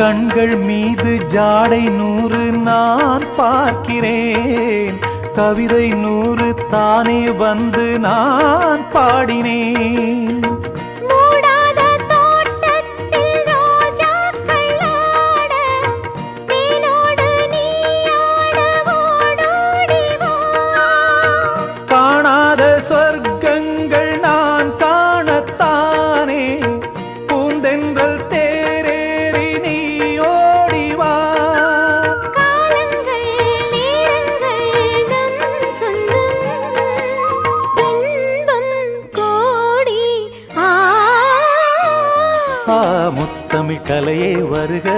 கண்கள் மீது ஜாடை 100 நான் பார்க்கிறேன். கவிதை 100 தானே வந்து நான் பாடினேன். காணாத சொர்க்கங்கள் நான் காணத்தானே பூந்தென்றல் தேரேறி நீ ஓடிவா. காலங்கள் நேரங்கள் நம் சொந்தம் இன்பம் கோடி. முத்தமிழ் கலையே வருக